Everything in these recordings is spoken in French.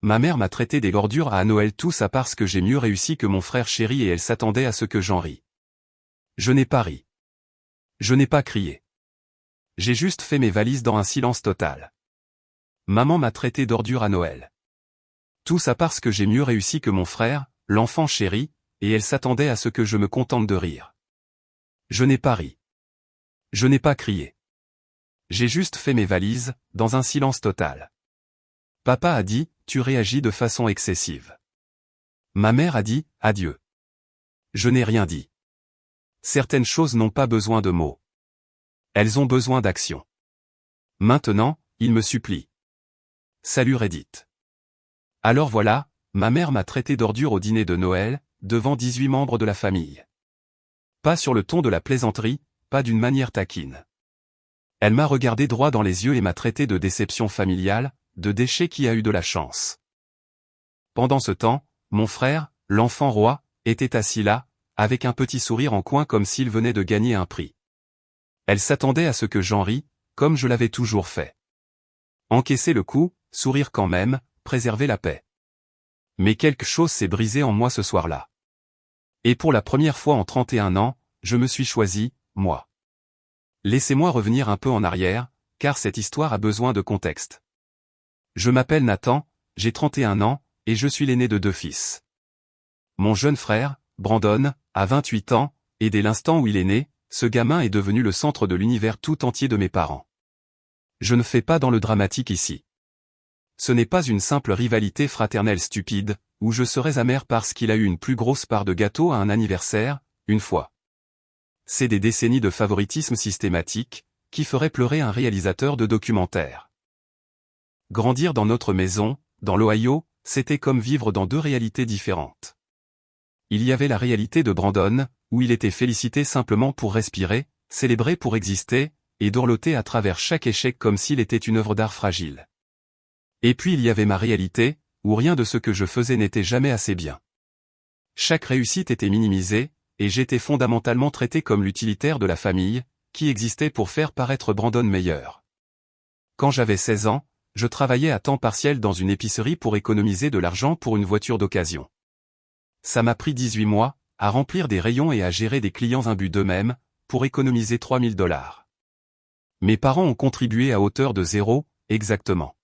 Ma mère m'a traité des ordures à Noël, tout ça parce que j'ai mieux réussi que mon frère chéri et elle s'attendait à ce que j'en rie. Je n'ai pas ri. Je n'ai pas crié. J'ai juste fait mes valises dans un silence total. Maman m'a traité d'ordure à Noël. Tout ça parce que j'ai mieux réussi que mon frère, l'enfant chéri, et elle s'attendait à ce que je me contente de rire. Je n'ai pas ri. Je n'ai pas crié. J'ai juste fait mes valises, dans un silence total. Papa a dit, tu réagis de façon excessive. Ma mère a dit, adieu. Je n'ai rien dit. Certaines choses n'ont pas besoin de mots. Elles ont besoin d'action. Maintenant, il me supplie. Salut Reddit. Alors voilà, ma mère m'a traité d'ordure au dîner de Noël, devant 18 membres de la famille. Pas sur le ton de la plaisanterie, pas d'une manière taquine. Elle m'a regardé droit dans les yeux et m'a traité de déception familiale, de déchet qui a eu de la chance. Pendant ce temps, mon frère, l'enfant roi, était assis là, avec un petit sourire en coin comme s'il venait de gagner un prix. Elle s'attendait à ce que j'en rie, comme je l'avais toujours fait. Encaisser le coup, sourire quand même, préserver la paix. Mais quelque chose s'est brisé en moi ce soir-là. Et pour la première fois en 31 ans, je me suis choisi, moi. Laissez-moi revenir un peu en arrière, car cette histoire a besoin de contexte. Je m'appelle Nathan, j'ai 31 ans, et je suis l'aîné de 2 fils. Mon jeune frère, Brandon, a 28 ans, et dès l'instant où il est né, ce gamin est devenu le centre de l'univers tout entier de mes parents. Je ne fais pas dans le dramatique ici. Ce n'est pas une simple rivalité fraternelle stupide, où je serais amer parce qu'il a eu une plus grosse part de gâteau à un anniversaire, une fois. C'est des décennies de favoritisme systématique, qui feraient pleurer un réalisateur de documentaire. Grandir dans notre maison, dans l'Ohio, c'était comme vivre dans 2 réalités différentes. Il y avait la réalité de Brandon, où il était félicité simplement pour respirer, célébré pour exister, et dorloté à travers chaque échec comme s'il était une œuvre d'art fragile. Et puis il y avait ma réalité, où rien de ce que je faisais n'était jamais assez bien. Chaque réussite était minimisée, et j'étais fondamentalement traité comme l'utilitaire de la famille, qui existait pour faire paraître Brandon meilleur. Quand j'avais 16 ans, je travaillais à temps partiel dans une épicerie pour économiser de l'argent pour une voiture d'occasion. Ça m'a pris 18 mois, à remplir des rayons et à gérer des clients imbus d'eux-mêmes, pour économiser $3000. Mes parents ont contribué à hauteur de 0, exactement.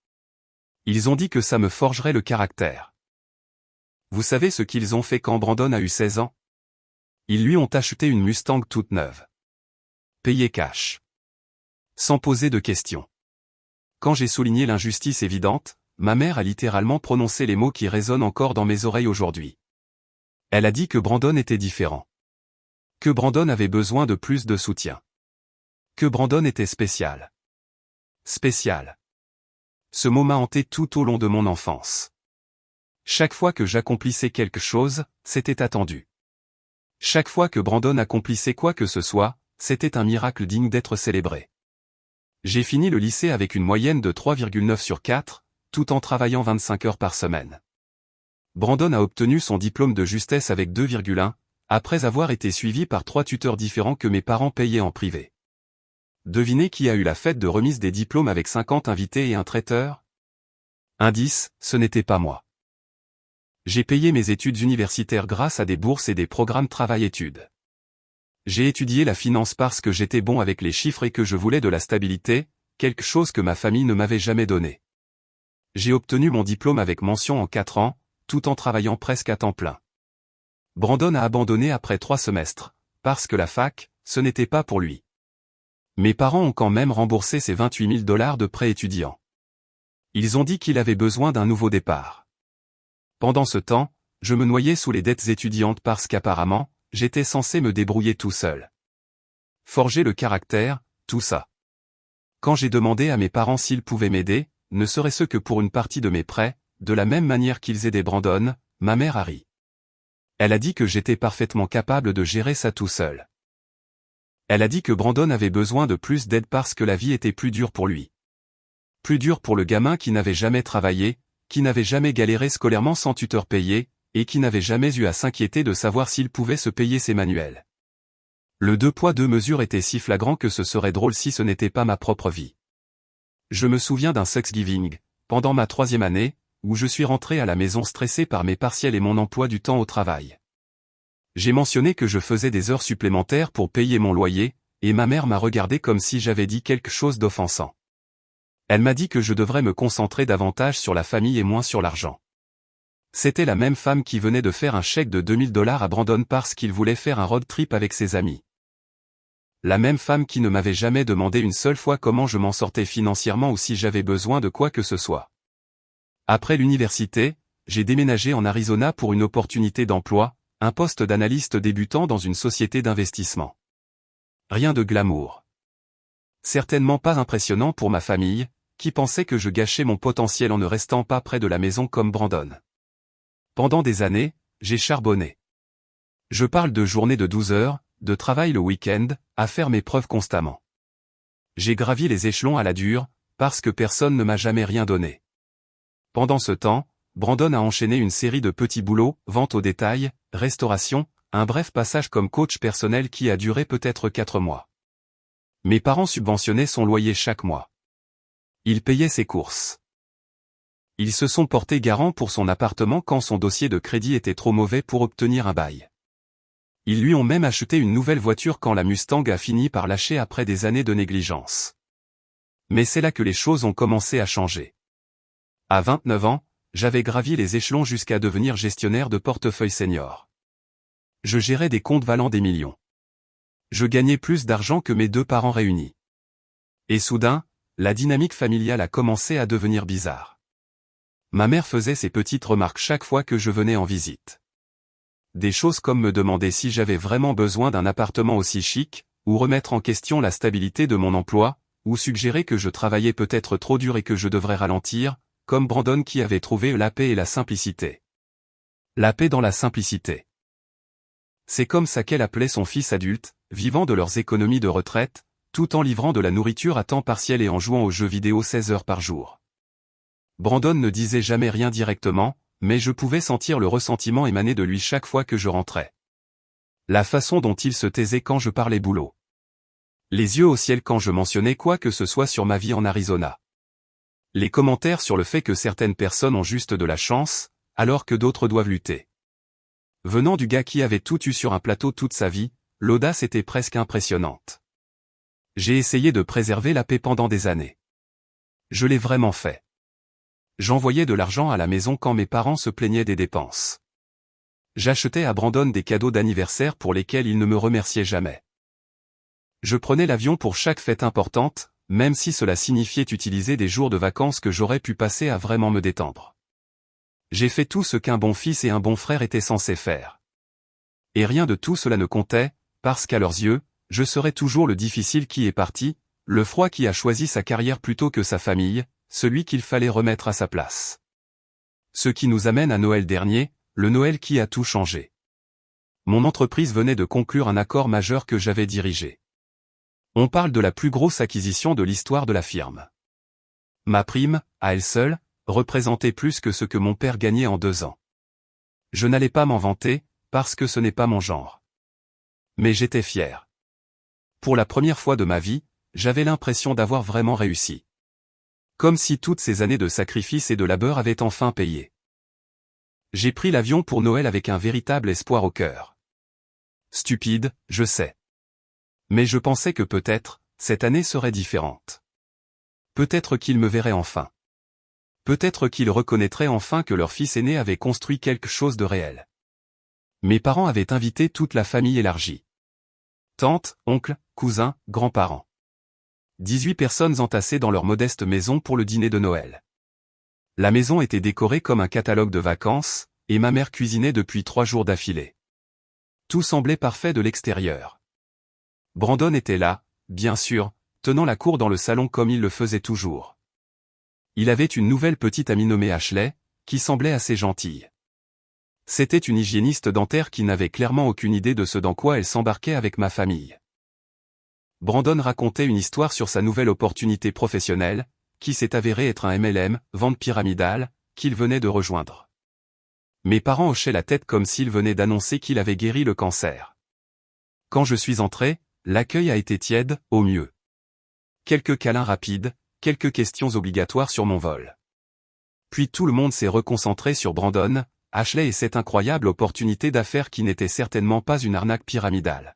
Ils ont dit que ça me forgerait le caractère. Vous savez ce qu'ils ont fait quand Brandon a eu 16 ans? Ils lui ont acheté une Mustang toute neuve. Payé cash. Sans poser de questions. Quand j'ai souligné l'injustice évidente, ma mère a littéralement prononcé les mots qui résonnent encore dans mes oreilles aujourd'hui. Elle a dit que Brandon était différent. Que Brandon avait besoin de plus de soutien. Que Brandon était spécial. Spécial. Ce mot m'a hanté tout au long de mon enfance. Chaque fois que j'accomplissais quelque chose, c'était attendu. Chaque fois que Brandon accomplissait quoi que ce soit, c'était un miracle digne d'être célébré. J'ai fini le lycée avec une moyenne de 3,9 sur 4, tout en travaillant 25 heures par semaine. Brandon a obtenu son diplôme de justesse avec 2,1, après avoir été suivi par 3 tuteurs différents que mes parents payaient en privé. Devinez qui a eu la fête de remise des diplômes avec 50 invités et un traiteur? Indice, ce n'était pas moi. J'ai payé mes études universitaires grâce à des bourses et des programmes travail-études. J'ai étudié la finance parce que j'étais bon avec les chiffres et que je voulais de la stabilité, quelque chose que ma famille ne m'avait jamais donné. J'ai obtenu mon diplôme avec mention en 4 ans, tout en travaillant presque à temps plein. Brandon a abandonné après 3 semestres, parce que la fac, ce n'était pas pour lui. Mes parents ont quand même remboursé ses $28 000 de prêt étudiant. Ils ont dit qu'il avait besoin d'un nouveau départ. Pendant ce temps, je me noyais sous les dettes étudiantes parce qu'apparemment, j'étais censé me débrouiller tout seul. Forger le caractère, tout ça. Quand j'ai demandé à mes parents s'ils pouvaient m'aider, ne serait-ce que pour une partie de mes prêts, de la même manière qu'ils aidaient Brandon, ma mère a ri. Elle a dit que j'étais parfaitement capable de gérer ça tout seul. Elle a dit que Brandon avait besoin de plus d'aide parce que la vie était plus dure pour lui. Plus dure pour le gamin qui n'avait jamais travaillé, qui n'avait jamais galéré scolairement sans tuteur payé, et qui n'avait jamais eu à s'inquiéter de savoir s'il pouvait se payer ses manuels. Le 2 poids 2 mesures était si flagrant que ce serait drôle si ce n'était pas ma propre vie. Je me souviens d'un Thanksgiving, pendant ma 3e année, où je suis rentré à la maison stressé par mes partiels et mon emploi du temps au travail. J'ai mentionné que je faisais des heures supplémentaires pour payer mon loyer, et ma mère m'a regardé comme si j'avais dit quelque chose d'offensant. Elle m'a dit que je devrais me concentrer davantage sur la famille et moins sur l'argent. C'était la même femme qui venait de faire un chèque de $2000 à Brandon parce qu'il voulait faire un road trip avec ses amis. La même femme qui ne m'avait jamais demandé une seule fois comment je m'en sortais financièrement ou si j'avais besoin de quoi que ce soit. Après l'université, j'ai déménagé en Arizona pour une opportunité d'emploi, un poste d'analyste débutant dans une société d'investissement. Rien de glamour. Certainement pas impressionnant pour ma famille, qui pensait que je gâchais mon potentiel en ne restant pas près de la maison comme Brandon. Pendant des années, j'ai charbonné. Je parle de journées de 12 heures, de travail le week-end, à faire mes preuves constamment. J'ai gravi les échelons à la dure, parce que personne ne m'a jamais rien donné. Pendant ce temps, Brandon a enchaîné une série de petits boulots, vente au détail, restauration, un bref passage comme coach personnel qui a duré peut-être 4 mois. Mes parents subventionnaient son loyer chaque mois. Ils payaient ses courses. Ils se sont portés garants pour son appartement quand son dossier de crédit était trop mauvais pour obtenir un bail. Ils lui ont même acheté une nouvelle voiture quand la Mustang a fini par lâcher après des années de négligence. Mais c'est là que les choses ont commencé à changer. À 29 ans, j'avais gravi les échelons jusqu'à devenir gestionnaire de portefeuille senior. Je gérais des comptes valant des millions. Je gagnais plus d'argent que mes 2 parents réunis. Et soudain, la dynamique familiale a commencé à devenir bizarre. Ma mère faisait ses petites remarques chaque fois que je venais en visite. Des choses comme me demander si j'avais vraiment besoin d'un appartement aussi chic, ou remettre en question la stabilité de mon emploi, ou suggérer que je travaillais peut-être trop dur et que je devrais ralentir, comme Brandon qui avait trouvé la paix et la simplicité. La paix dans la simplicité. C'est comme ça qu'elle appelait son fils adulte, vivant de leurs économies de retraite, tout en livrant de la nourriture à temps partiel et en jouant aux jeux vidéo 16 heures par jour. Brandon ne disait jamais rien directement, mais je pouvais sentir le ressentiment émaner de lui chaque fois que je rentrais. La façon dont il se taisait quand je parlais boulot. Les yeux au ciel quand je mentionnais quoi que ce soit sur ma vie en Arizona. Les commentaires sur le fait que certaines personnes ont juste de la chance, alors que d'autres doivent lutter. Venant du gars qui avait tout eu sur un plateau toute sa vie, l'audace était presque impressionnante. J'ai essayé de préserver la paix pendant des années. Je l'ai vraiment fait. J'envoyais de l'argent à la maison quand mes parents se plaignaient des dépenses. J'achetais à Brandon des cadeaux d'anniversaire pour lesquels il ne me remerciait jamais. Je prenais l'avion pour chaque fête importante, même si cela signifiait utiliser des jours de vacances que j'aurais pu passer à vraiment me détendre. J'ai fait tout ce qu'un bon fils et un bon frère étaient censés faire. Et rien de tout cela ne comptait, parce qu'à leurs yeux, je serais toujours le difficile qui est parti, le froid qui a choisi sa carrière plutôt que sa famille, celui qu'il fallait remettre à sa place. Ce qui nous amène à Noël dernier, le Noël qui a tout changé. Mon entreprise venait de conclure un accord majeur que j'avais dirigé. On parle de la plus grosse acquisition de l'histoire de la firme. Ma prime, à elle seule, représentait plus que ce que mon père gagnait en 2 ans. Je n'allais pas m'en vanter, parce que ce n'est pas mon genre. Mais j'étais fier. Pour la première fois de ma vie, j'avais l'impression d'avoir vraiment réussi. Comme si toutes ces années de sacrifice et de labeur avaient enfin payé. J'ai pris l'avion pour Noël avec un véritable espoir au cœur. Stupide, je sais. Mais je pensais que peut-être, cette année serait différente. Peut-être qu'ils me verraient enfin. Peut-être qu'ils reconnaîtraient enfin que leur fils aîné avait construit quelque chose de réel. Mes parents avaient invité toute la famille élargie. Tantes, oncles, cousins, grands-parents. 18 personnes entassées dans leur modeste maison pour le dîner de Noël. La maison était décorée comme un catalogue de vacances, et ma mère cuisinait depuis 3 jours d'affilée. Tout semblait parfait de l'extérieur. Brandon était là, bien sûr, tenant la cour dans le salon comme il le faisait toujours. Il avait une nouvelle petite amie nommée Ashley, qui semblait assez gentille. C'était une hygiéniste dentaire qui n'avait clairement aucune idée de ce dans quoi elle s'embarquait avec ma famille. Brandon racontait une histoire sur sa nouvelle opportunité professionnelle, qui s'est avérée être un MLM, vente pyramidale, qu'il venait de rejoindre. Mes parents hochaient la tête comme s'il venait d'annoncer qu'il avait guéri le cancer. Quand je suis entré, l'accueil a été tiède, au mieux. Quelques câlins rapides, quelques questions obligatoires sur mon vol. Puis tout le monde s'est reconcentré sur Brandon, Ashley et cette incroyable opportunité d'affaires qui n'était certainement pas une arnaque pyramidale.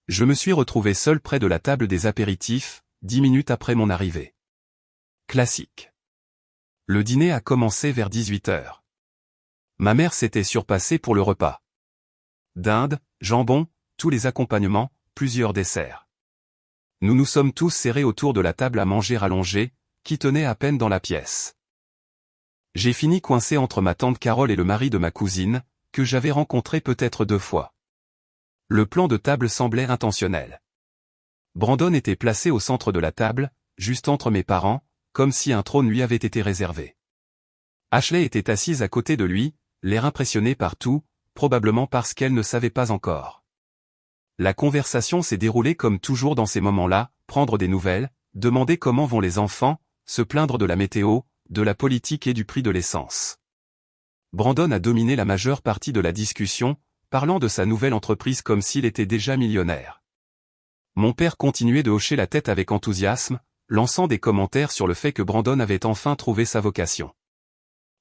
Je me suis retrouvé seul près de la table des apéritifs, 10 minutes après mon arrivée. Classique. Le dîner a commencé vers 18 heures. Ma mère s'était surpassée pour le repas. Dinde, jambon, tous les accompagnements, plusieurs desserts. Nous nous sommes tous serrés autour de la table à manger allongés, qui tenait à peine dans la pièce. J'ai fini coincé entre ma tante Carole et le mari de ma cousine, que j'avais rencontré peut-être 2 fois. Le plan de table semblait intentionnel. Brandon était placé au centre de la table, juste entre mes parents, comme si un trône lui avait été réservé. Ashley était assise à côté de lui, l'air impressionné par tout, probablement parce qu'elle ne savait pas encore. La conversation s'est déroulée comme toujours dans ces moments-là, prendre des nouvelles, demander comment vont les enfants, se plaindre de la météo, de la politique et du prix de l'essence. Brandon a dominé la majeure partie de la discussion, parlant de sa nouvelle entreprise comme s'il était déjà millionnaire. Mon père continuait de hocher la tête avec enthousiasme, lançant des commentaires sur le fait que Brandon avait enfin trouvé sa vocation.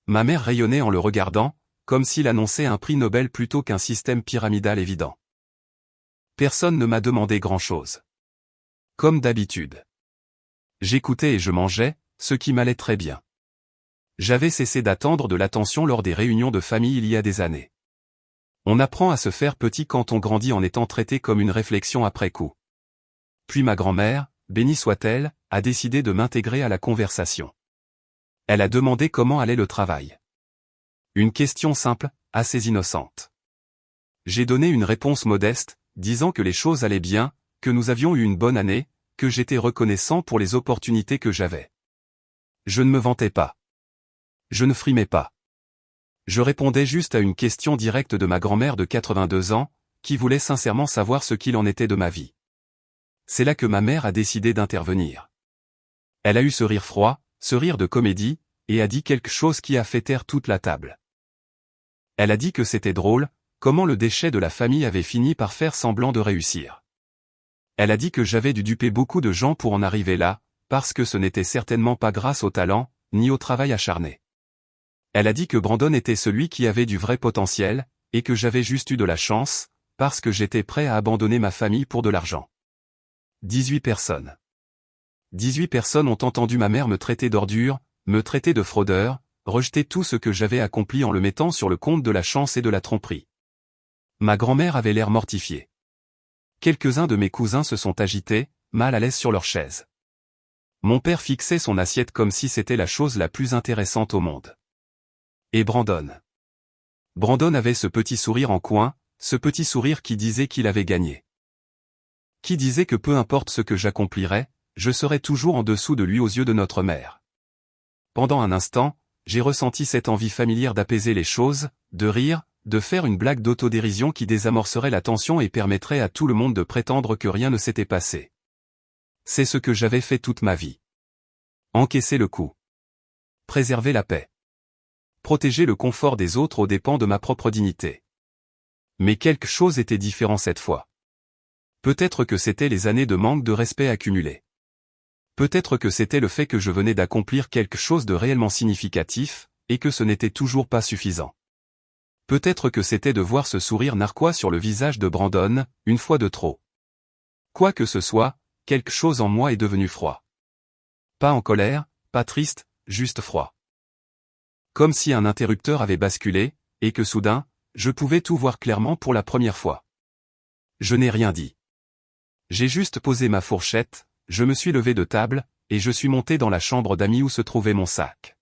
Ma mère rayonnait en le regardant, comme s'il annonçait un prix Nobel plutôt qu'un système pyramidal évident. Personne ne m'a demandé grand-chose. Comme d'habitude. J'écoutais et je mangeais, ce qui m'allait très bien. J'avais cessé d'attendre de l'attention lors des réunions de famille il y a des années. On apprend à se faire petit quand on grandit en étant traité comme une réflexion après coup. Puis ma grand-mère, bénie soit-elle, a décidé de m'intégrer à la conversation. Elle a demandé comment allait le travail. Une question simple, assez innocente. J'ai donné une réponse modeste, disant que les choses allaient bien, que nous avions eu une bonne année, que j'étais reconnaissant pour les opportunités que j'avais. Je ne me vantais pas. Je ne frimais pas. Je répondais juste à une question directe de ma grand-mère de 82 ans, qui voulait sincèrement savoir ce qu'il en était de ma vie. C'est là que ma mère a décidé d'intervenir. Elle a eu ce rire froid, ce rire de comédie, et a dit quelque chose qui a fait taire toute la table. Elle a dit que c'était drôle, comment le déchet de la famille avait fini par faire semblant de réussir. Elle a dit que j'avais dû duper beaucoup de gens pour en arriver là, parce que ce n'était certainement pas grâce au talent, ni au travail acharné. Elle a dit que Brandon était celui qui avait du vrai potentiel, et que j'avais juste eu de la chance, parce que j'étais prêt à abandonner ma famille pour de l'argent. 18 personnes. 18 personnes ont entendu ma mère me traiter d'ordure, me traiter de fraudeur, rejeter tout ce que j'avais accompli en le mettant sur le compte de la chance et de la tromperie. Ma grand-mère avait l'air mortifiée. Quelques-uns de mes cousins se sont agités, mal à l'aise sur leur chaise. Mon père fixait son assiette comme si c'était la chose la plus intéressante au monde. Et Brandon. Brandon avait ce petit sourire en coin, ce petit sourire qui disait qu'il avait gagné. Qui disait que peu importe ce que j'accomplirais, je serais toujours en dessous de lui aux yeux de notre mère. Pendant un instant, j'ai ressenti cette envie familière d'apaiser les choses, de rire, de faire une blague d'autodérision qui désamorcerait la tension et permettrait à tout le monde de prétendre que rien ne s'était passé. C'est ce que j'avais fait toute ma vie. Encaisser le coup. Préserver la paix. Protéger le confort des autres aux dépens de ma propre dignité. Mais quelque chose était différent cette fois. Peut-être que c'était les années de manque de respect accumulées. Peut-être que c'était le fait que je venais d'accomplir quelque chose de réellement significatif, et que ce n'était toujours pas suffisant. Peut-être que c'était de voir ce sourire narquois sur le visage de Brandon, une fois de trop. Quoi que ce soit, quelque chose en moi est devenu froid. Pas en colère, pas triste, juste froid. Comme si un interrupteur avait basculé, et que soudain, je pouvais tout voir clairement pour la première fois. Je n'ai rien dit. J'ai juste posé ma fourchette, je me suis levé de table, et je suis monté dans la chambre d'amis où se trouvait mon sac.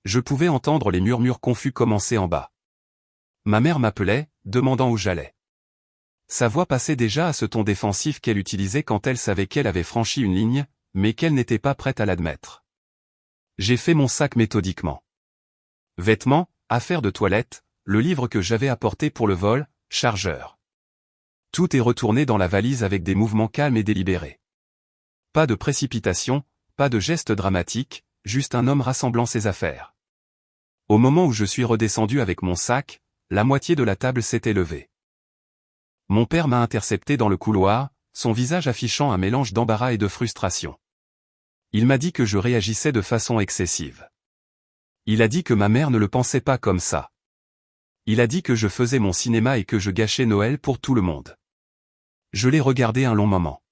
Je pouvais entendre les murmures confus commencer en bas. Ma mère m'appelait, demandant où j'allais. Sa voix passait déjà à ce ton défensif qu'elle utilisait quand elle savait qu'elle avait franchi une ligne, mais qu'elle n'était pas prête à l'admettre. J'ai fait mon sac méthodiquement. Vêtements, affaires de toilette, le livre que j'avais apporté pour le vol, chargeur. Tout est retourné dans la valise avec des mouvements calmes et délibérés. Pas de précipitation, pas de geste dramatique, juste un homme rassemblant ses affaires. Au moment où je suis redescendu avec mon sac, la moitié de la table s'était levée. Mon père m'a intercepté dans le couloir, son visage affichant un mélange d'embarras et de frustration. Il m'a dit que je réagissais de façon excessive. Il a dit que ma mère ne le pensait pas comme ça. Il a dit que je faisais mon cinéma et que je gâchais Noël pour tout le monde. Je l'ai regardé un long moment.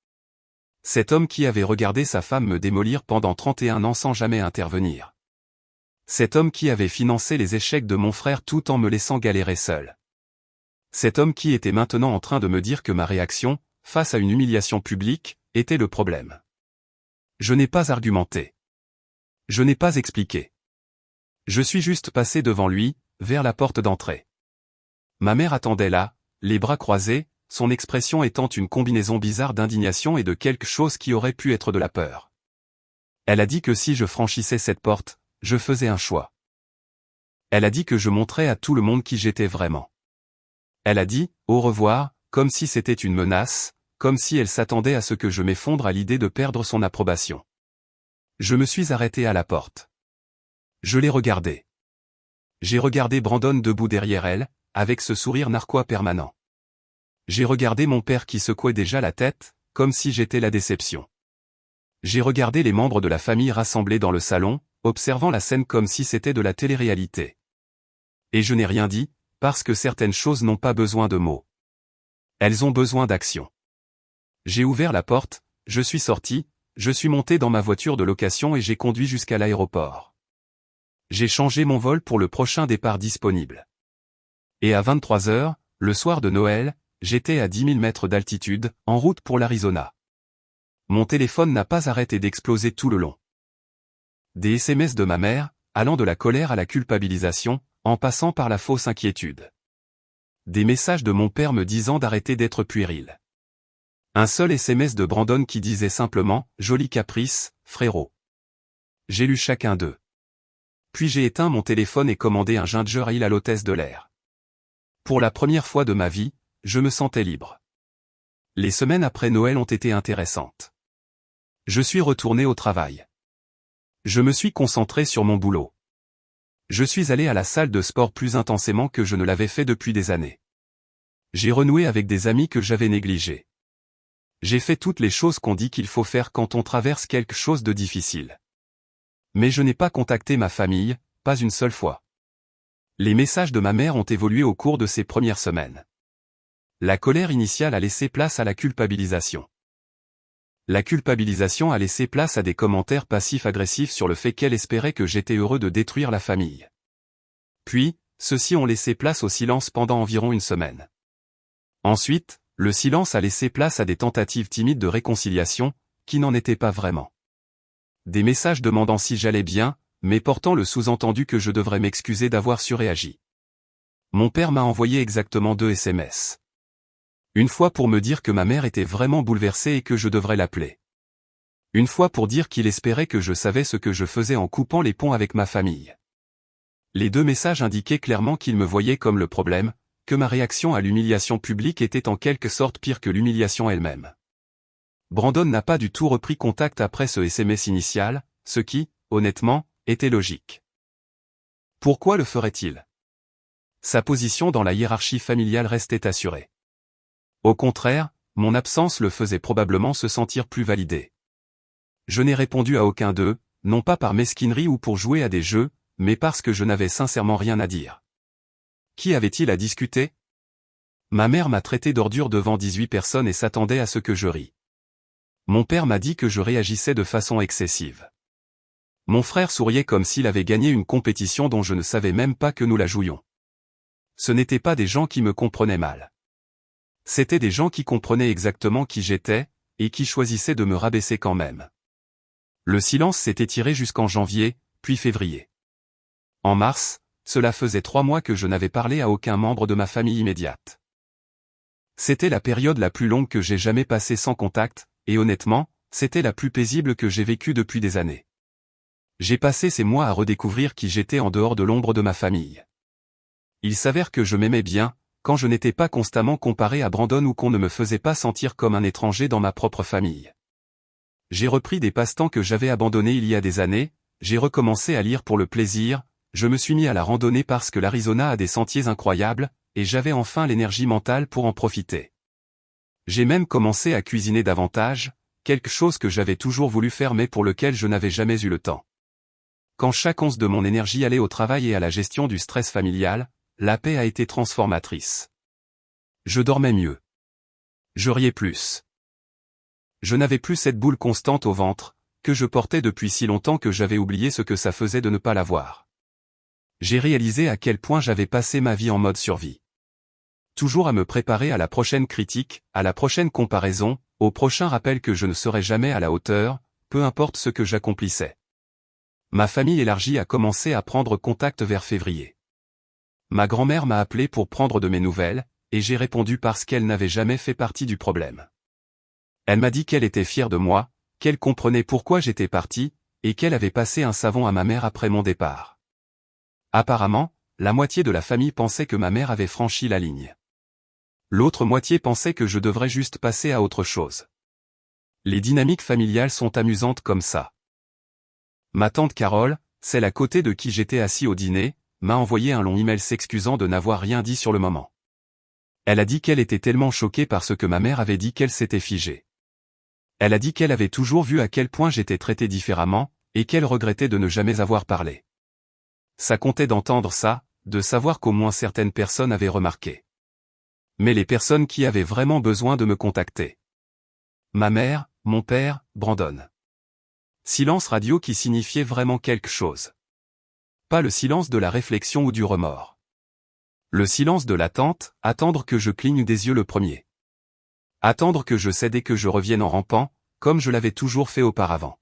Cet homme qui avait regardé sa femme me démolir pendant 31 ans sans jamais intervenir. Cet homme qui avait financé les échecs de mon frère tout en me laissant galérer seul. Cet homme qui était maintenant en train de me dire que ma réaction, face à une humiliation publique, était le problème. Je n'ai pas argumenté. Je n'ai pas expliqué. Je suis juste passé devant lui, vers la porte d'entrée. Ma mère attendait là, les bras croisés, son expression étant une combinaison bizarre d'indignation et de quelque chose qui aurait pu être de la peur. Elle a dit que si je franchissais cette porte, je faisais un choix. Elle a dit que je montrais à tout le monde qui j'étais vraiment. Elle a dit « au revoir », comme si c'était une menace, comme si elle s'attendait à ce que je m'effondre à l'idée de perdre son approbation. Je me suis arrêté à la porte. Je l'ai regardé. J'ai regardé Brandon debout derrière elle, avec ce sourire narquois permanent. J'ai regardé mon père qui secouait déjà la tête, comme si j'étais la déception. J'ai regardé les membres de la famille rassemblés dans le salon, observant la scène comme si c'était de la télé-réalité. Et je n'ai rien dit, parce que certaines choses n'ont pas besoin de mots. Elles ont besoin d'action. J'ai ouvert la porte, je suis sorti, je suis monté dans ma voiture de location et j'ai conduit jusqu'à l'aéroport. J'ai changé mon vol pour le prochain départ disponible. Et à 23 heures, le soir de Noël, j'étais à 10 000 mètres d'altitude, en route pour l'Arizona. Mon téléphone n'a pas arrêté d'exploser tout le long. Des SMS de ma mère, allant de la colère à la culpabilisation, en passant par la fausse inquiétude. Des messages de mon père me disant d'arrêter d'être puéril. Un seul SMS de Brandon qui disait simplement « Joli caprice, frérot ». J'ai lu chacun d'eux. Puis j'ai éteint mon téléphone et commandé un ginger ale à l'hôtesse de l'air. Pour la première fois de ma vie, je me sentais libre. Les semaines après Noël ont été intéressantes. Je suis retourné au travail. Je me suis concentré sur mon boulot. Je suis allé à la salle de sport plus intensément que je ne l'avais fait depuis des années. J'ai renoué avec des amis que j'avais négligés. J'ai fait toutes les choses qu'on dit qu'il faut faire quand on traverse quelque chose de difficile. Mais je n'ai pas contacté ma famille, pas une seule fois. Les messages de ma mère ont évolué au cours de ces premières semaines. La colère initiale a laissé place à la culpabilisation. La culpabilisation a laissé place à des commentaires passifs-agressifs sur le fait qu'elle espérait que j'étais heureux de détruire la famille. Puis, ceux-ci ont laissé place au silence pendant environ une semaine. Ensuite, le silence a laissé place à des tentatives timides de réconciliation, qui n'en étaient pas vraiment. Des messages demandant si j'allais bien, mais portant le sous-entendu que je devrais m'excuser d'avoir surréagi. Mon père m'a envoyé exactement 2 SMS. Une fois pour me dire que ma mère était vraiment bouleversée et que je devrais l'appeler. Une fois pour dire qu'il espérait que je savais ce que je faisais en coupant les ponts avec ma famille. Les 2 messages indiquaient clairement qu'il me voyait comme le problème, que ma réaction à l'humiliation publique était en quelque sorte pire que l'humiliation elle-même. Brandon n'a pas du tout repris contact après ce SMS initial, ce qui, honnêtement, était logique. Pourquoi le ferait-il? Sa position dans la hiérarchie familiale restait assurée. Au contraire, mon absence le faisait probablement se sentir plus validé. Je n'ai répondu à aucun d'eux, non pas par mesquinerie ou pour jouer à des jeux, mais parce que je n'avais sincèrement rien à dire. Qui avait-il à discuter? Ma mère m'a traité d'ordure devant 18 personnes et s'attendait à ce que je rie. Mon père m'a dit que je réagissais de façon excessive. Mon frère souriait comme s'il avait gagné une compétition dont je ne savais même pas que nous la jouions. Ce n'étaient pas des gens qui me comprenaient mal. C'étaient des gens qui comprenaient exactement qui j'étais, et qui choisissaient de me rabaisser quand même. Le silence s'est étiré jusqu'en janvier, puis février. En mars, cela faisait 3 mois que je n'avais parlé à aucun membre de ma famille immédiate. C'était la période la plus longue que j'ai jamais passée sans contact, et honnêtement, c'était la plus paisible que j'ai vécue depuis des années. J'ai passé ces mois à redécouvrir qui j'étais en dehors de l'ombre de ma famille. Il s'avère que je m'aimais bien, quand je n'étais pas constamment comparé à Brandon ou qu'on ne me faisait pas sentir comme un étranger dans ma propre famille. J'ai repris des passe-temps que j'avais abandonnés il y a des années, j'ai recommencé à lire pour le plaisir, je me suis mis à la randonnée parce que l'Arizona a des sentiers incroyables, et j'avais enfin l'énergie mentale pour en profiter. J'ai même commencé à cuisiner davantage, quelque chose que j'avais toujours voulu faire mais pour lequel je n'avais jamais eu le temps. Quand chaque once de mon énergie allait au travail et à la gestion du stress familial, la paix a été transformatrice. Je dormais mieux. Je riais plus. Je n'avais plus cette boule constante au ventre, que je portais depuis si longtemps que j'avais oublié ce que ça faisait de ne pas l'avoir. J'ai réalisé à quel point j'avais passé ma vie en mode survie. Toujours à me préparer à la prochaine critique, à la prochaine comparaison, au prochain rappel que je ne serais jamais à la hauteur, peu importe ce que j'accomplissais. Ma famille élargie a commencé à prendre contact vers février. Ma grand-mère m'a appelé pour prendre de mes nouvelles, et j'ai répondu parce qu'elle n'avait jamais fait partie du problème. Elle m'a dit qu'elle était fière de moi, qu'elle comprenait pourquoi j'étais parti, et qu'elle avait passé un savon à ma mère après mon départ. Apparemment, la moitié de la famille pensait que ma mère avait franchi la ligne. L'autre moitié pensait que je devrais juste passer à autre chose. Les dynamiques familiales sont amusantes comme ça. Ma tante Carole, celle à côté de qui j'étais assis au dîner, m'a envoyé un long email s'excusant de n'avoir rien dit sur le moment. Elle a dit qu'elle était tellement choquée par ce que ma mère avait dit qu'elle s'était figée. Elle a dit qu'elle avait toujours vu à quel point j'étais traité différemment, et qu'elle regrettait de ne jamais avoir parlé. Ça comptait d'entendre ça, de savoir qu'au moins certaines personnes avaient remarqué. Mais les personnes qui avaient vraiment besoin de me contacter. Ma mère, mon père, Brandon. Silence radio qui signifiait vraiment quelque chose. Pas le silence de la réflexion ou du remords. Le silence de l'attente, attendre que je cligne des yeux le premier. Attendre que je cède et que je revienne en rampant, comme je l'avais toujours fait auparavant.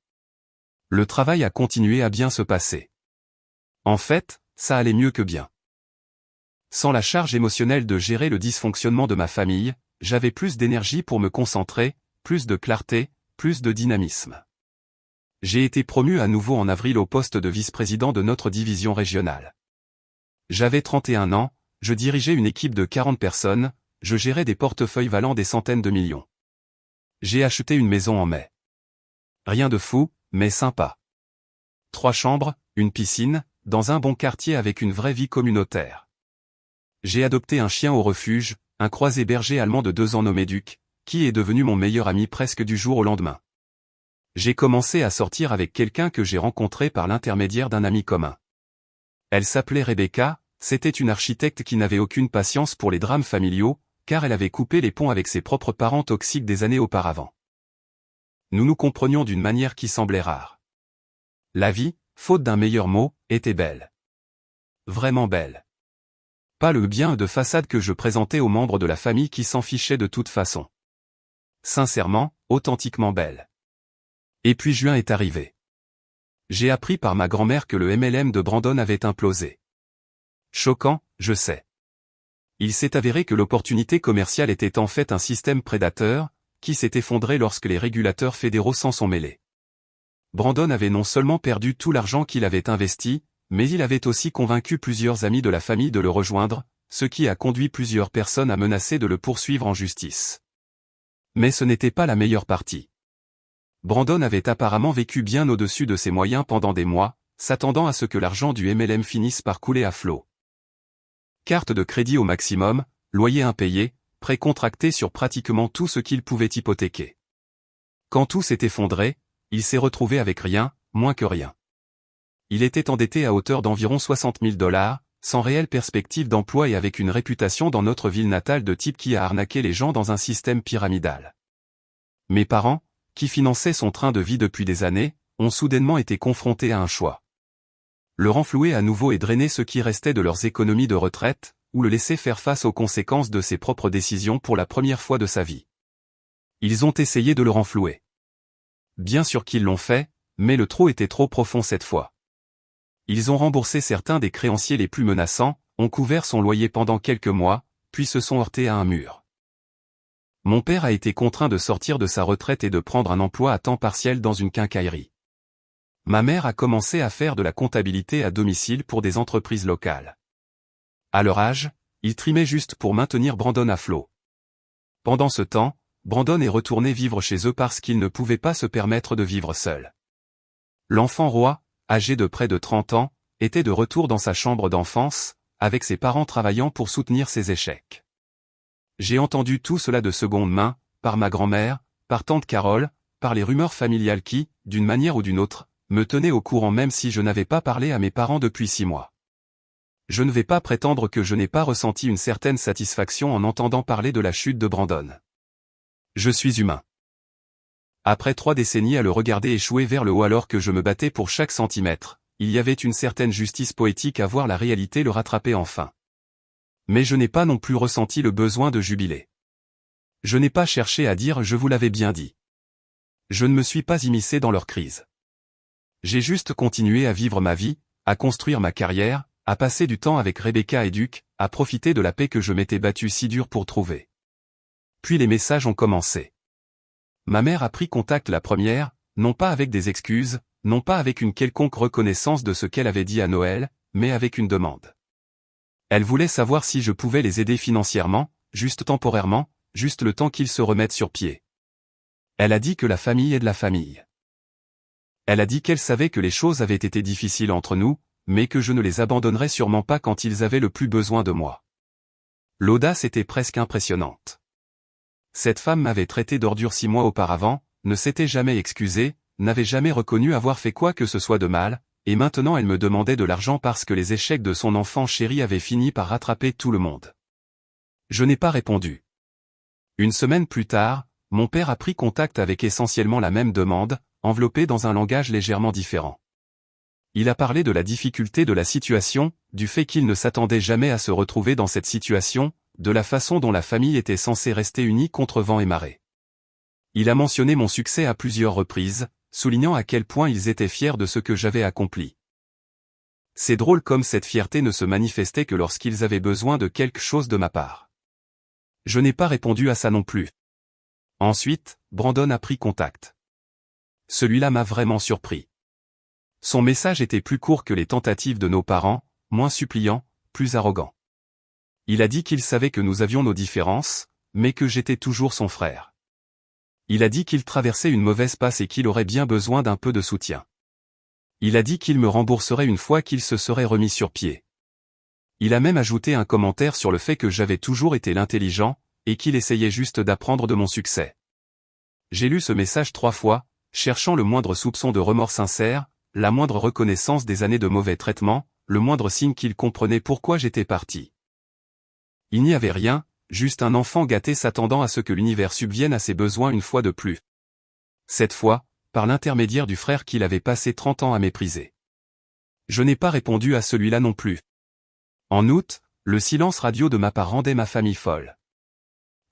Le travail a continué à bien se passer. En fait, ça allait mieux que bien. Sans la charge émotionnelle de gérer le dysfonctionnement de ma famille, j'avais plus d'énergie pour me concentrer, plus de clarté, plus de dynamisme. J'ai été promu à nouveau en avril au poste de vice-président de notre division régionale. J'avais 31 ans, je dirigeais une équipe de 40 personnes, je gérais des portefeuilles valant des centaines de millions. J'ai acheté une maison en mai. Rien de fou, mais sympa. 3 chambres, une piscine, dans un bon quartier avec une vraie vie communautaire. J'ai adopté un chien au refuge, un croisé berger allemand de 2 ans nommé Duc, qui est devenu mon meilleur ami presque du jour au lendemain. J'ai commencé à sortir avec quelqu'un que j'ai rencontré par l'intermédiaire d'un ami commun. Elle s'appelait Rebecca, c'était une architecte qui n'avait aucune patience pour les drames familiaux, car elle avait coupé les ponts avec ses propres parents toxiques des années auparavant. Nous nous comprenions d'une manière qui semblait rare. La vie, faute d'un meilleur mot, était belle. Vraiment belle. Pas le bien de façade que je présentais aux membres de la famille qui s'en fichaient de toute façon. Sincèrement, authentiquement belle. Et puis juin est arrivé. J'ai appris par ma grand-mère que le MLM de Brandon avait implosé. Choquant, je sais. Il s'est avéré que l'opportunité commerciale était en fait un système prédateur, qui s'est effondré lorsque les régulateurs fédéraux s'en sont mêlés. Brandon avait non seulement perdu tout l'argent qu'il avait investi, mais il avait aussi convaincu plusieurs amis de la famille de le rejoindre, ce qui a conduit plusieurs personnes à menacer de le poursuivre en justice. Mais ce n'était pas la meilleure partie. Brandon avait apparemment vécu bien au-dessus de ses moyens pendant des mois, s'attendant à ce que l'argent du MLM finisse par couler à flot. Carte de crédit au maximum, loyer impayé, prêt contracté sur pratiquement tout ce qu'il pouvait hypothéquer. Quand tout s'est effondré, il s'est retrouvé avec rien, moins que rien. Il était endetté à hauteur d'environ 60 000 $, sans réelle perspective d'emploi et avec une réputation dans notre ville natale de type qui a arnaqué les gens dans un système pyramidal. Mes parents, qui finançaient son train de vie depuis des années, ont soudainement été confrontés à un choix. Le renflouer à nouveau et drainer ce qui restait de leurs économies de retraite, ou le laisser faire face aux conséquences de ses propres décisions pour la première fois de sa vie. Ils ont essayé de le renflouer. Bien sûr qu'ils l'ont fait, mais le trou était trop profond cette fois. Ils ont remboursé certains des créanciers les plus menaçants, ont couvert son loyer pendant quelques mois, puis se sont heurtés à un mur. Mon père a été contraint de sortir de sa retraite et de prendre un emploi à temps partiel dans une quincaillerie. Ma mère a commencé à faire de la comptabilité à domicile pour des entreprises locales. À leur âge, ils trimaient juste pour maintenir Brandon à flot. Pendant ce temps, Brandon est retourné vivre chez eux parce qu'il ne pouvait pas se permettre de vivre seul. L'enfant roi, âgé de près de 30 ans, était de retour dans sa chambre d'enfance, avec ses parents travaillant pour soutenir ses échecs. J'ai entendu tout cela de seconde main, par ma grand-mère, par tante Carole, par les rumeurs familiales qui, d'une manière ou d'une autre, me tenait au courant même si je n'avais pas parlé à mes parents depuis 6 mois. Je ne vais pas prétendre que je n'ai pas ressenti une certaine satisfaction en entendant parler de la chute de Brandon. Je suis humain. Après 3 décennies à le regarder échouer vers le haut alors que je me battais pour chaque centimètre, il y avait une certaine justice poétique à voir la réalité le rattraper enfin. Mais je n'ai pas non plus ressenti le besoin de jubiler. Je n'ai pas cherché à dire « je vous l'avais bien dit ». Je ne me suis pas immiscé dans leur crise. J'ai juste continué à vivre ma vie, à construire ma carrière, à passer du temps avec Rebecca et Duke, à profiter de la paix que je m'étais battu si dur pour trouver. Puis les messages ont commencé. Ma mère a pris contact la première, non pas avec des excuses, non pas avec une quelconque reconnaissance de ce qu'elle avait dit à Noël, mais avec une demande. Elle voulait savoir si je pouvais les aider financièrement, juste temporairement, juste le temps qu'ils se remettent sur pied. Elle a dit que la famille est de la famille. Elle a dit qu'elle savait que les choses avaient été difficiles entre nous, mais que je ne les abandonnerais sûrement pas quand ils avaient le plus besoin de moi. L'audace était presque impressionnante. Cette femme m'avait traité d'ordure 6 mois auparavant, ne s'était jamais excusée, n'avait jamais reconnu avoir fait quoi que ce soit de mal, et maintenant elle me demandait de l'argent parce que les échecs de son enfant chéri avaient fini par rattraper tout le monde. Je n'ai pas répondu. Une semaine plus tard, mon père a pris contact avec essentiellement la même demande, enveloppée dans un langage légèrement différent. Il a parlé de la difficulté de la situation, du fait qu'il ne s'attendait jamais à se retrouver dans cette situation, de la façon dont la famille était censée rester unie contre vent et marée. Il a mentionné mon succès à plusieurs reprises, soulignant à quel point ils étaient fiers de ce que j'avais accompli. C'est drôle comme cette fierté ne se manifestait que lorsqu'ils avaient besoin de quelque chose de ma part. Je n'ai pas répondu à ça non plus. Ensuite, Brandon a pris contact. Celui-là m'a vraiment surpris. Son message était plus court que les tentatives de nos parents, moins suppliant, plus arrogant. Il a dit qu'il savait que nous avions nos différences, mais que j'étais toujours son frère. Il a dit qu'il traversait une mauvaise passe et qu'il aurait bien besoin d'un peu de soutien. Il a dit qu'il me rembourserait une fois qu'il se serait remis sur pied. Il a même ajouté un commentaire sur le fait que j'avais toujours été l'intelligent, et qu'il essayait juste d'apprendre de mon succès. J'ai lu ce message 3 fois, cherchant le moindre soupçon de remords sincère, la moindre reconnaissance des années de mauvais traitement, le moindre signe qu'il comprenait pourquoi j'étais parti. Il n'y avait rien, juste un enfant gâté s'attendant à ce que l'univers subvienne à ses besoins une fois de plus. Cette fois, par l'intermédiaire du frère qu'il avait passé 30 ans à mépriser. Je n'ai pas répondu à celui-là non plus. En août, le silence radio de ma part rendait ma famille folle.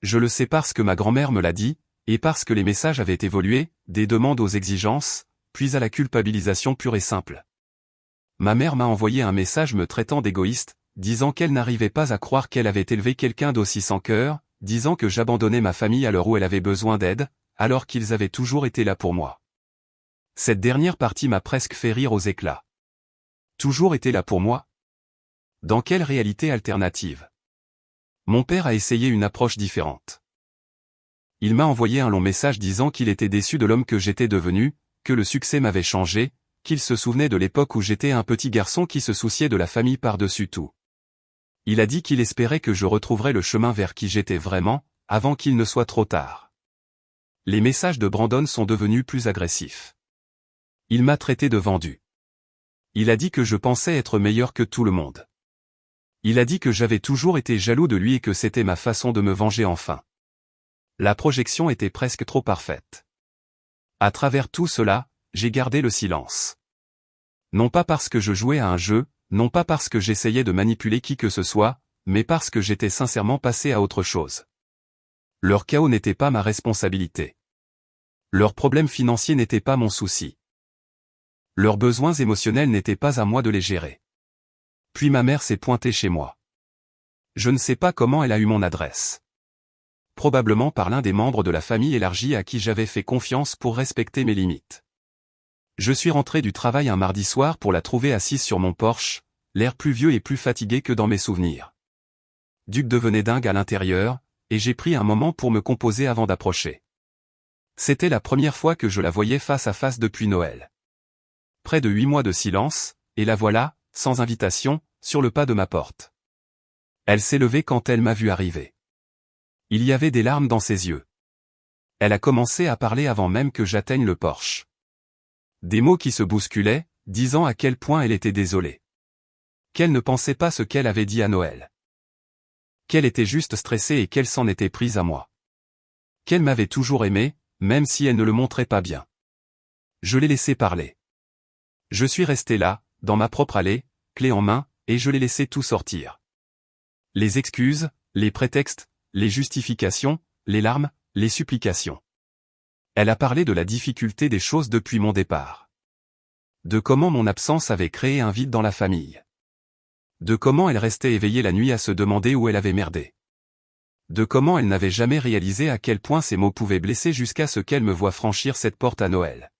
Je le sais parce que ma grand-mère me l'a dit, et parce que les messages avaient évolué, des demandes aux exigences, puis à la culpabilisation pure et simple. Ma mère m'a envoyé un message me traitant d'égoïste, disant qu'elle n'arrivait pas à croire qu'elle avait élevé quelqu'un d'aussi sans cœur, disant que j'abandonnais ma famille à l'heure où elle avait besoin d'aide, alors qu'ils avaient toujours été là pour moi. Cette dernière partie m'a presque fait rire aux éclats. Toujours été là pour moi? Dans quelle réalité alternative? Mon père a essayé une approche différente. Il m'a envoyé un long message disant qu'il était déçu de l'homme que j'étais devenu, que le succès m'avait changé, qu'il se souvenait de l'époque où j'étais un petit garçon qui se souciait de la famille par-dessus tout. Il a dit qu'il espérait que je retrouverais le chemin vers qui j'étais vraiment, avant qu'il ne soit trop tard. Les messages de Brandon sont devenus plus agressifs. Il m'a traité de vendu. Il a dit que je pensais être meilleur que tout le monde. Il a dit que j'avais toujours été jaloux de lui et que c'était ma façon de me venger enfin. La projection était presque trop parfaite. À travers tout cela, j'ai gardé le silence. Non pas parce que je jouais à un jeu, non pas parce que j'essayais de manipuler qui que ce soit, mais parce que j'étais sincèrement passé à autre chose. Leur chaos n'était pas ma responsabilité. Leurs problèmes financiers n'étaient pas mon souci. Leurs besoins émotionnels n'étaient pas à moi de les gérer. Puis ma mère s'est pointée chez moi. Je ne sais pas comment elle a eu mon adresse. Probablement par l'un des membres de la famille élargie à qui j'avais fait confiance pour respecter mes limites. Je suis rentré du travail un mardi soir pour la trouver assise sur mon porche, l'air plus vieux et plus fatigué que dans mes souvenirs. Duke devenait dingue à l'intérieur, et j'ai pris un moment pour me composer avant d'approcher. C'était la première fois que je la voyais face à face depuis Noël. Près de 8 mois de silence, et la voilà, sans invitation, sur le pas de ma porte. Elle s'est levée quand elle m'a vu arriver. Il y avait des larmes dans ses yeux. Elle a commencé à parler avant même que j'atteigne le porche. Des mots qui se bousculaient, disant à quel point elle était désolée. Qu'elle ne pensait pas ce qu'elle avait dit à Noël. Qu'elle était juste stressée et qu'elle s'en était prise à moi. Qu'elle m'avait toujours aimé, même si elle ne le montrait pas bien. Je l'ai laissé parler. Je suis resté là, dans ma propre allée, clé en main, et je l'ai laissé tout sortir. Les excuses, les prétextes, les justifications, les larmes, les supplications. Elle a parlé de la difficulté des choses depuis mon départ. De comment mon absence avait créé un vide dans la famille. De comment elle restait éveillée la nuit à se demander où elle avait merdé. De comment elle n'avait jamais réalisé à quel point ces mots pouvaient blesser jusqu'à ce qu'elle me voie franchir cette porte à Noël.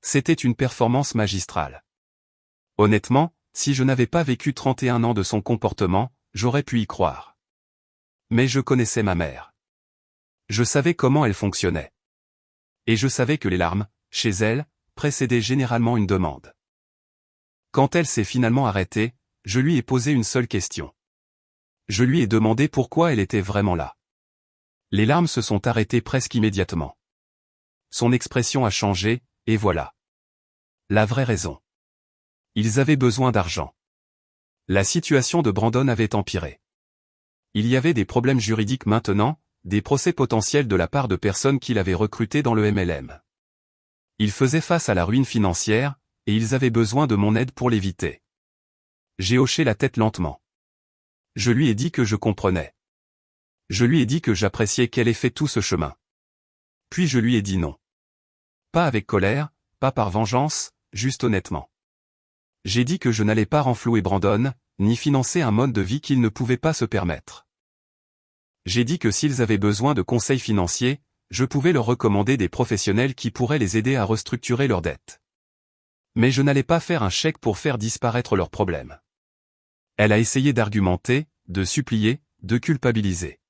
C'était une performance magistrale. Honnêtement, si je n'avais pas vécu 31 ans de son comportement, j'aurais pu y croire. Mais je connaissais ma mère. Je savais comment elle fonctionnait. Et je savais que les larmes, chez elle, précédaient généralement une demande. Quand elle s'est finalement arrêtée, je lui ai posé une seule question. Je lui ai demandé pourquoi elle était vraiment là. Les larmes se sont arrêtées presque immédiatement. Son expression a changé, et voilà. La vraie raison. Ils avaient besoin d'argent. La situation de Brandon avait empiré. Il y avait des problèmes juridiques maintenant, des procès potentiels de la part de personnes qu'il avait recrutées dans le MLM. Ils faisaient face à la ruine financière, et ils avaient besoin de mon aide pour l'éviter. J'ai hoché la tête lentement. Je lui ai dit que je comprenais. Je lui ai dit que j'appréciais qu'elle ait fait tout ce chemin. Puis je lui ai dit non. Pas avec colère, pas par vengeance, juste honnêtement. J'ai dit que je n'allais pas renflouer Brandon, ni financer un mode de vie qu'il ne pouvait pas se permettre. J'ai dit que s'ils avaient besoin de conseils financiers, je pouvais leur recommander des professionnels qui pourraient les aider à restructurer leurs dettes. Mais je n'allais pas faire un chèque pour faire disparaître leurs problèmes. Elle a essayé d'argumenter, de supplier, de culpabiliser.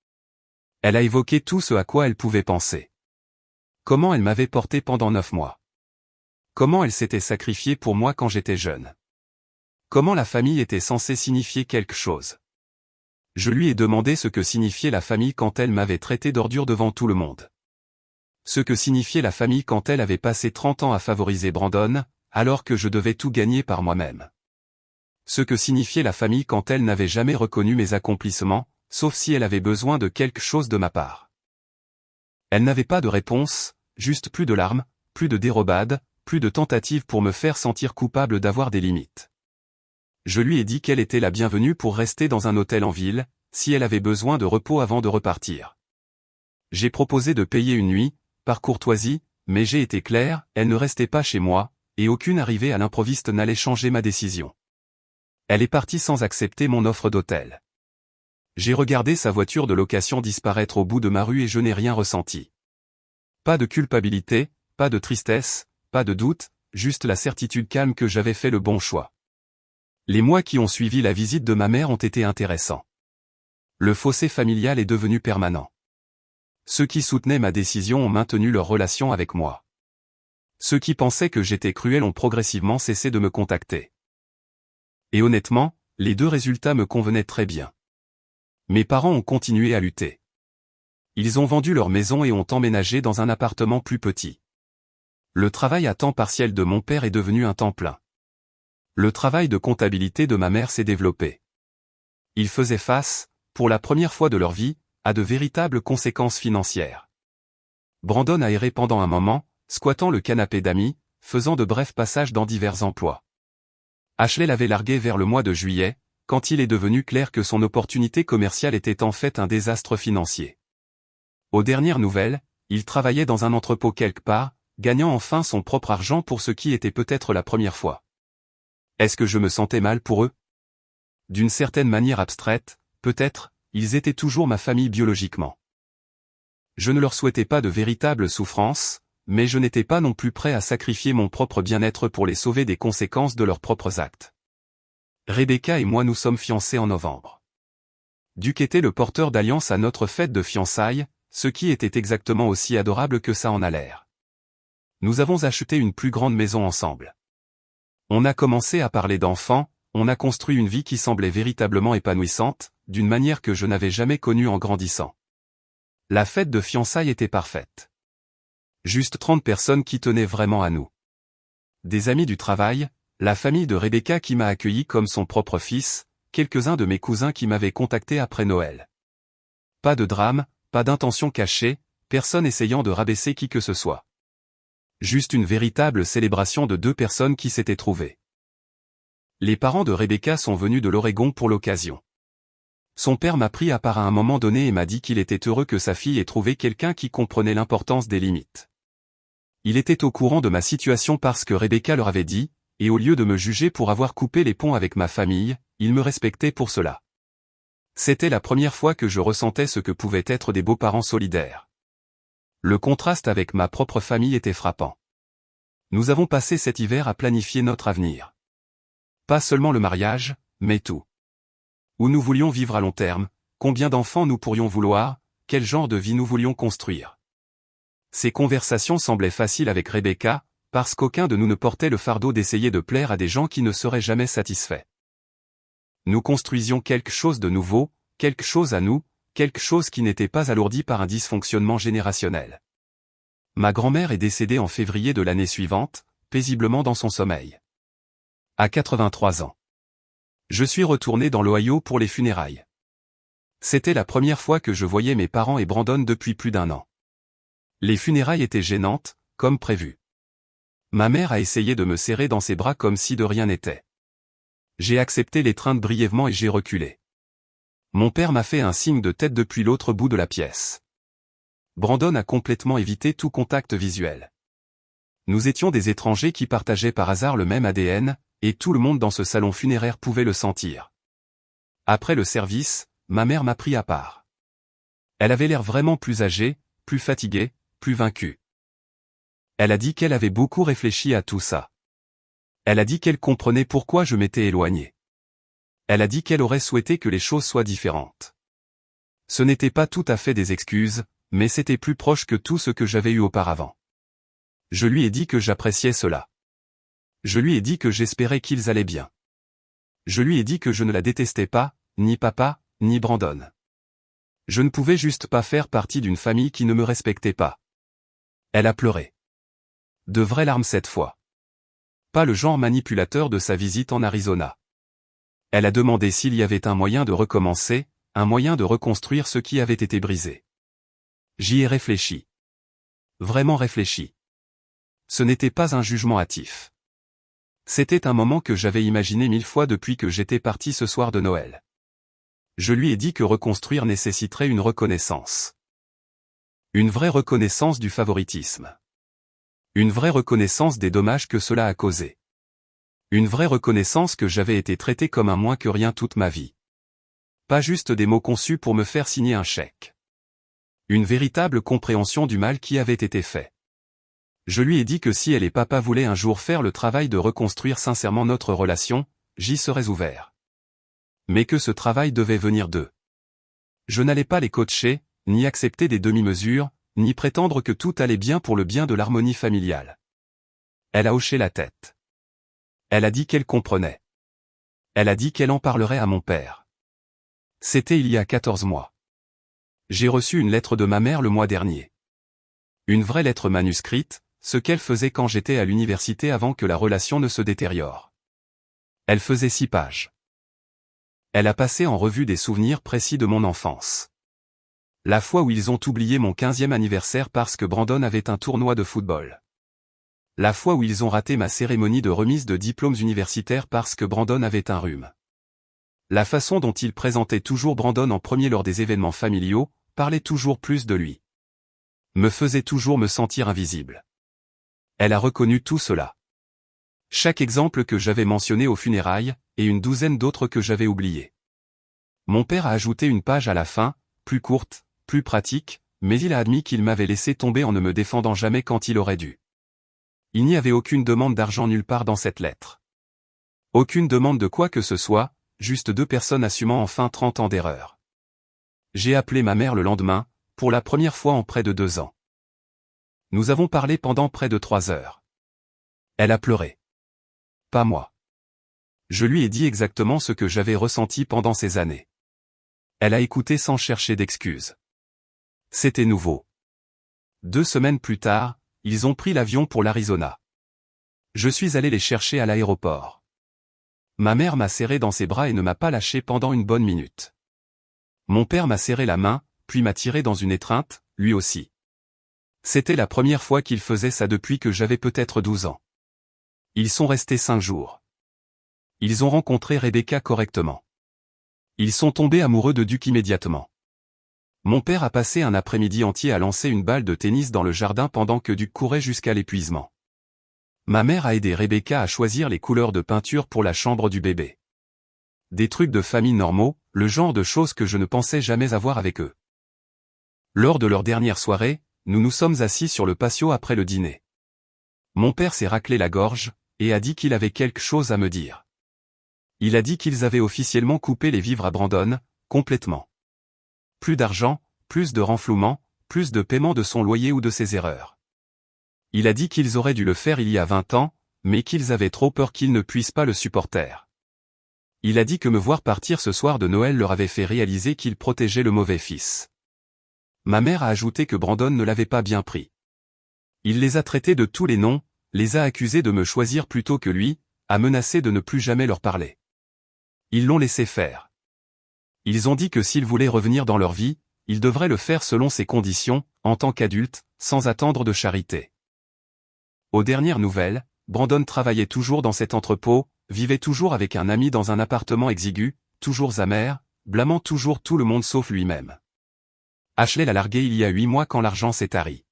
Elle a évoqué tout ce à quoi elle pouvait penser. Comment elle m'avait porté pendant 9 mois. Comment elle s'était sacrifiée pour moi quand j'étais jeune. Comment la famille était censée signifier quelque chose. Je lui ai demandé ce que signifiait la famille quand elle m'avait traité d'ordure devant tout le monde. Ce que signifiait la famille quand elle avait passé 30 ans à favoriser Brandon, alors que je devais tout gagner par moi-même. Ce que signifiait la famille quand elle n'avait jamais reconnu mes accomplissements, sauf si elle avait besoin de quelque chose de ma part. Elle n'avait pas de réponse, juste plus de larmes, plus de dérobades, plus de tentatives pour me faire sentir coupable d'avoir des limites. Je lui ai dit qu'elle était la bienvenue pour rester dans un hôtel en ville, si elle avait besoin de repos avant de repartir. J'ai proposé de payer une nuit, par courtoisie, mais j'ai été clair, elle ne restait pas chez moi, et aucune arrivée à l'improviste n'allait changer ma décision. Elle est partie sans accepter mon offre d'hôtel. J'ai regardé sa voiture de location disparaître au bout de ma rue et je n'ai rien ressenti. Pas de culpabilité, pas de tristesse, pas de doute, juste la certitude calme que j'avais fait le bon choix. Les mois qui ont suivi la visite de ma mère ont été intéressants. Le fossé familial est devenu permanent. Ceux qui soutenaient ma décision ont maintenu leur relation avec moi. Ceux qui pensaient que j'étais cruel ont progressivement cessé de me contacter. Et honnêtement, les deux résultats me convenaient très bien. Mes parents ont continué à lutter. Ils ont vendu leur maison et ont emménagé dans un appartement plus petit. Le travail à temps partiel de mon père est devenu un temps plein. Le travail de comptabilité de ma mère s'est développé. Ils faisaient face, pour la première fois de leur vie, à de véritables conséquences financières. Brandon a erré pendant un moment, squattant le canapé d'amis, faisant de brefs passages dans divers emplois. Ashley l'avait largué vers le mois de juillet, quand il est devenu clair que son opportunité commerciale était en fait un désastre financier. Aux dernières nouvelles, il travaillait dans un entrepôt quelque part, gagnant enfin son propre argent pour ce qui était peut-être la première fois. Est-ce que je me sentais mal pour eux? D'une certaine manière abstraite, peut-être, ils étaient toujours ma famille biologiquement. Je ne leur souhaitais pas de véritable souffrance, mais je n'étais pas non plus prêt à sacrifier mon propre bien-être pour les sauver des conséquences de leurs propres actes. Rebecca et moi nous sommes fiancés en novembre. Duke était le porteur d'alliance à notre fête de fiançailles, ce qui était exactement aussi adorable que ça en a l'air. Nous avons acheté une plus grande maison ensemble. On a commencé à parler d'enfants, on a construit une vie qui semblait véritablement épanouissante, d'une manière que je n'avais jamais connue en grandissant. La fête de fiançailles était parfaite. Juste 30 personnes qui tenaient vraiment à nous. des amis du travail, la famille de Rebecca qui m'a accueilli comme son propre fils, quelques-uns de mes cousins qui m'avaient contacté après Noël. Pas de drame, pas d'intention cachée, personne essayant de rabaisser qui que ce soit. Juste une véritable célébration de deux personnes qui s'étaient trouvées. Les parents de Rebecca sont venus de l'Oregon pour l'occasion. Son père m'a pris à part à un moment donné et m'a dit qu'il était heureux que sa fille ait trouvé quelqu'un qui comprenait l'importance des limites. Il était au courant de ma situation parce que Rebecca leur avait dit, et au lieu de me juger pour avoir coupé les ponts avec ma famille, il me respectait pour cela. C'était la première fois que je ressentais ce que pouvaient être des beaux-parents solidaires. Le contraste avec ma propre famille était frappant. Nous avons passé cet hiver à planifier notre avenir. Pas seulement le mariage, mais tout. Où nous voulions vivre à long terme, combien d'enfants nous pourrions vouloir, quel genre de vie nous voulions construire. Ces conversations semblaient faciles avec Rebecca, parce qu'aucun de nous ne portait le fardeau d'essayer de plaire à des gens qui ne seraient jamais satisfaits. Nous construisions quelque chose de nouveau, quelque chose à nous, quelque chose qui n'était pas alourdi par un dysfonctionnement générationnel. Ma grand-mère est décédée en février de l'année suivante, paisiblement dans son sommeil. À 83 ans. Je suis retourné dans l'Ohio pour les funérailles. C'était la première fois que je voyais mes parents et Brandon depuis plus d'1 an. Les funérailles étaient gênantes, comme prévu. Ma mère a essayé de me serrer dans ses bras comme si de rien n'était. J'ai accepté l'étreinte brièvement et j'ai reculé. Mon père m'a fait un signe de tête depuis l'autre bout de la pièce. Brandon a complètement évité tout contact visuel. Nous étions des étrangers qui partageaient par hasard le même ADN, et tout le monde dans ce salon funéraire pouvait le sentir. Après le service, ma mère m'a pris à part. Elle avait l'air vraiment plus âgée, plus fatiguée, plus vaincue. Elle a dit qu'elle avait beaucoup réfléchi à tout ça. Elle a dit qu'elle comprenait pourquoi je m'étais éloigné. Elle a dit qu'elle aurait souhaité que les choses soient différentes. Ce n'était pas tout à fait des excuses, mais c'était plus proche que tout ce que j'avais eu auparavant. Je lui ai dit que j'appréciais cela. Je lui ai dit que j'espérais qu'ils allaient bien. Je lui ai dit que je ne la détestais pas, ni papa, ni Brandon. Je ne pouvais juste pas faire partie d'une famille qui ne me respectait pas. Elle a pleuré. De vraies larmes cette fois. Pas le genre manipulateur de sa visite en Arizona. Elle a demandé s'il y avait un moyen de recommencer, un moyen de reconstruire ce qui avait été brisé. J'y ai réfléchi. Vraiment réfléchi. Ce n'était pas un jugement hâtif. C'était un moment que j'avais imaginé 1000 fois depuis que j'étais parti ce soir de Noël. Je lui ai dit que reconstruire nécessiterait une reconnaissance. Une vraie reconnaissance du favoritisme. Une vraie reconnaissance des dommages que cela a causés. Une vraie reconnaissance que j'avais été traité comme un moins que rien toute ma vie. Pas juste des mots conçus pour me faire signer un chèque. Une véritable compréhension du mal qui avait été fait. Je lui ai dit que si elle et papa voulaient un jour faire le travail de reconstruire sincèrement notre relation, j'y serais ouvert. Mais que ce travail devait venir d'eux. Je n'allais pas les coacher, ni accepter des demi-mesures, ni prétendre que tout allait bien pour le bien de l'harmonie familiale. Elle a hoché la tête. Elle a dit qu'elle comprenait. Elle a dit qu'elle en parlerait à mon père. C'était il y a 14 mois. J'ai reçu une lettre de ma mère le mois dernier. Une vraie lettre manuscrite, ce qu'elle faisait quand j'étais à l'université avant que la relation ne se détériore. Elle faisait 6 pages. Elle a passé en revue des souvenirs précis de mon enfance. La fois où ils ont oublié mon 15e anniversaire parce que Brandon avait un tournoi de football. La fois où ils ont raté ma cérémonie de remise de diplômes universitaires parce que Brandon avait un rhume. La façon dont ils présentaient toujours Brandon en premier lors des événements familiaux, parlait toujours plus de lui. Me faisait toujours me sentir invisible. Elle a reconnu tout cela. Chaque exemple que j'avais mentionné aux funérailles, et une douzaine d'autres que j'avais oubliés. Mon père a ajouté une page à la fin, plus courte, plus pratique, mais il a admis qu'il m'avait laissé tomber en ne me défendant jamais quand il aurait dû. Il n'y avait aucune demande d'argent nulle part dans cette lettre. Aucune demande de quoi que ce soit, juste 2 personnes assumant enfin 30 ans d'erreur. J'ai appelé ma mère le lendemain, pour la première fois en près de 2 ans. Nous avons parlé pendant près de 3 heures. Elle a pleuré. Pas moi. Je lui ai dit exactement ce que j'avais ressenti pendant ces années. Elle a écouté sans chercher d'excuses. C'était nouveau. 2 semaines plus tard, ils ont pris l'avion pour l'Arizona. Je suis allé les chercher à l'aéroport. Ma mère m'a serré dans ses bras et ne m'a pas lâché pendant une bonne minute. Mon père m'a serré la main, puis m'a tiré dans une étreinte, lui aussi. C'était la première fois qu'il faisait ça depuis que j'avais peut-être 12 ans. Ils sont restés 5 jours. Ils ont rencontré Rebecca correctement. Ils sont tombés amoureux de Duke immédiatement. Mon père a passé un après-midi entier à lancer une balle de tennis dans le jardin pendant que Duke courait jusqu'à l'épuisement. Ma mère a aidé Rebecca à choisir les couleurs de peinture pour la chambre du bébé. Des trucs de famille normaux, le genre de choses que je ne pensais jamais avoir avec eux. Lors de leur dernière soirée, nous nous sommes assis sur le patio après le dîner. Mon père s'est raclé la gorge, et a dit qu'il avait quelque chose à me dire. Il a dit qu'ils avaient officiellement coupé les vivres à Brandon, complètement. Plus d'argent, plus de renflouement, plus de paiement de son loyer ou de ses erreurs. Il a dit qu'ils auraient dû le faire il y a 20 ans, mais qu'ils avaient trop peur qu'ils ne puissent pas le supporter. Il a dit que me voir partir ce soir de Noël leur avait fait réaliser qu'il protégeait le mauvais fils. Ma mère a ajouté que Brandon ne l'avait pas bien pris. Il les a traités de tous les noms, les a accusés de me choisir plutôt que lui, a menacé de ne plus jamais leur parler. Ils l'ont laissé faire. Ils ont dit que s'ils voulaient revenir dans leur vie, ils devraient le faire selon ses conditions, en tant qu'adultes, sans attendre de charité. Aux dernières nouvelles, Brandon travaillait toujours dans cet entrepôt, vivait toujours avec un ami dans un appartement exigu, toujours amer, blâmant toujours tout le monde sauf lui-même. Ashley l'a largué il y a 8 mois quand l'argent s'est tari.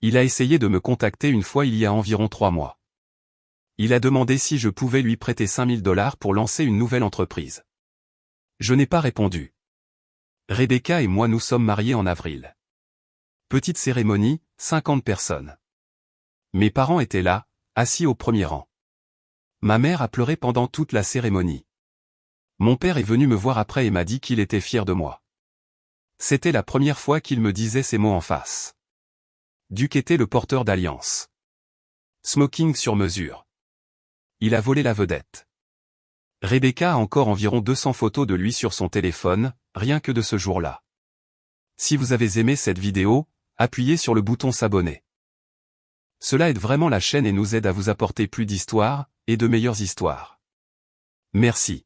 Il a essayé de me contacter une fois il y a environ 3 mois. Il a demandé si je pouvais lui prêter $5000 pour lancer une nouvelle entreprise. Je n'ai pas répondu. Rebecca et moi nous sommes mariés en avril. Petite cérémonie, 50 personnes. Mes parents étaient là, assis au premier rang. Ma mère a pleuré pendant toute la cérémonie. Mon père est venu me voir après et m'a dit qu'il était fier de moi. C'était la première fois qu'il me disait ces mots en face. Duke était le porteur d'alliance. Smoking sur mesure. Il a volé la vedette. Rebecca a encore environ 200 photos de lui sur son téléphone, rien que de ce jour-là. Si vous avez aimé cette vidéo, appuyez sur le bouton s'abonner. Cela aide vraiment la chaîne et nous aide à vous apporter plus d'histoires, et de meilleures histoires. Merci.